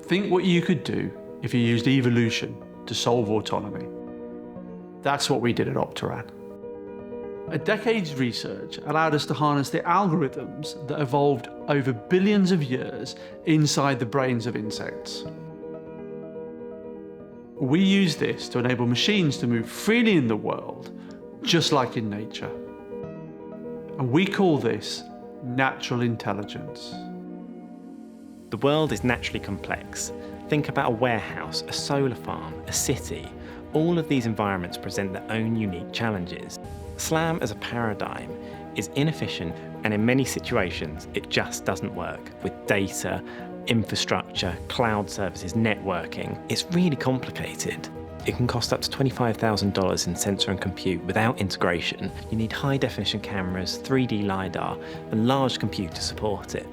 Think what you could do if you used evolution to solve autonomy. That's what we did at Opteran. A decade's research allowed us to harness the algorithms that evolved over billions of years inside the brains of insects. We use this to enable machines to move freely in the world, just like in nature. And we call this natural intelligence. The world is naturally complex. Think about a warehouse, a solar farm, a city. All of these environments present their own unique challenges. SLAM as a paradigm is inefficient, and in many situations it just doesn't work. With data, infrastructure, cloud services, networking, it's really complicated. It can cost up to $25,000 in sensor and compute without integration. You need high-definition cameras, 3D LiDAR, and large compute to support it.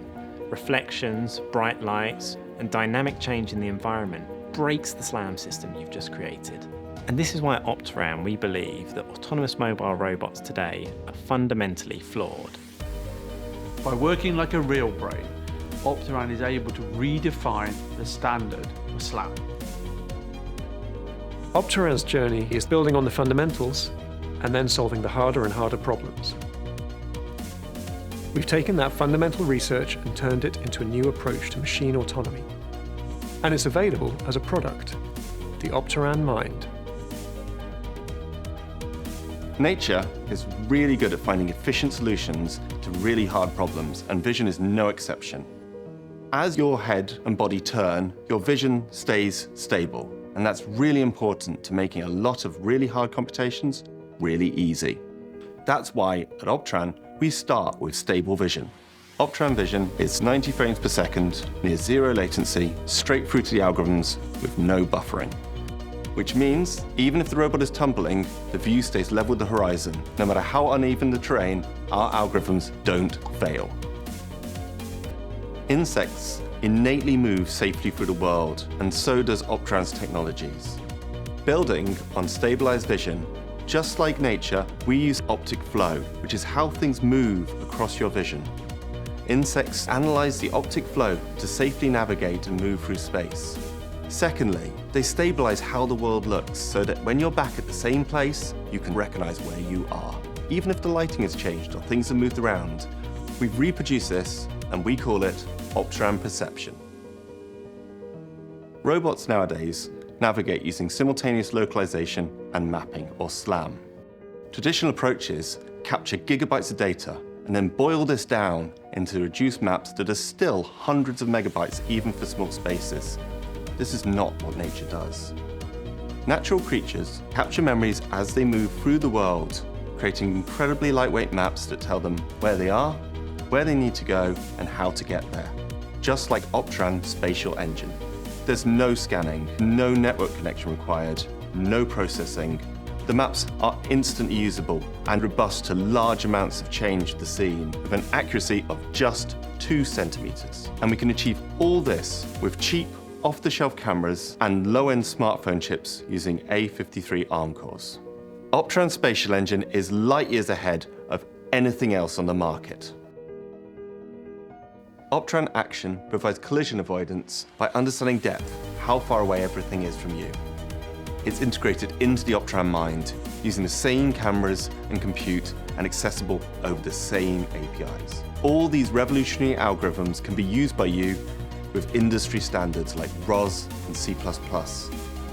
Reflections, bright lights, and dynamic change in the environment breaks the SLAM system you've just created. And this is why at Opteran we believe that autonomous mobile robots today are fundamentally flawed. By working like a real brain, Opteran is able to redefine the standard for SLAM. Opteran's journey is building on the fundamentals and then solving the harder and harder problems. We've taken that fundamental research and turned it into a new approach to machine autonomy. And it's available as a product, the Opteran Mind. Nature is really good at finding efficient solutions to really hard problems, and vision is no exception. As your head and body turn, your vision stays stable, and that's really important to making a lot of really hard computations really easy. That's why at Opteran, we start with stable vision. Opteran Vision is 90 frames per second, near zero latency, straight through to the algorithms with no buffering. Which means, even if the robot is tumbling, the view stays level with the horizon. No matter how uneven the terrain, our algorithms don't fail. Insects innately move safely through the world, and so does Opteran's technologies. Building on stabilized vision, just like nature, we use optic flow, which is how things move across your vision. Insects analyze the optic flow to safely navigate and move through space. Secondly, they stabilize how the world looks so that when you're back at the same place, you can recognize where you are. Even if the lighting has changed or things have moved around, we've reproduced this and we call it Opteran Perception. Robots nowadays navigate using simultaneous localization and mapping, or SLAM. Traditional approaches capture gigabytes of data and then boil this down into reduced maps that are still hundreds of megabytes even for small spaces. This is not what nature does. Natural creatures capture memories as they move through the world, creating incredibly lightweight maps that tell them where they are, where they need to go, and how to get there. Just like Opteran's spatial engine. There's no scanning, no network connection required, no processing. The maps are instantly usable and robust to large amounts of change of the scene with an accuracy of just 2 centimeters. And we can achieve all this with cheap, off-the-shelf cameras and low-end smartphone chips using A53 ARM cores. Opteran's spatial engine is light years ahead of anything else on the market. Opteran Action provides collision avoidance by understanding depth, how far away everything is from you. It's integrated into the Opteran Mind, using the same cameras and compute and accessible over the same APIs. All these revolutionary algorithms can be used by you with industry standards like ROS and C++.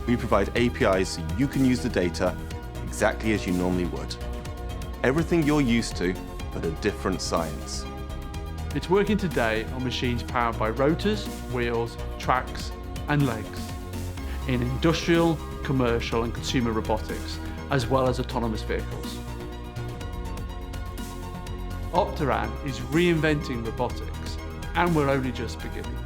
We provide APIs so you can use the data exactly as you normally would. Everything you're used to, but a different science. It's working today on machines powered by rotors, wheels, tracks, and legs in industrial, commercial, and consumer robotics, as well as autonomous vehicles. Opteran is reinventing robotics, and we're only just beginning.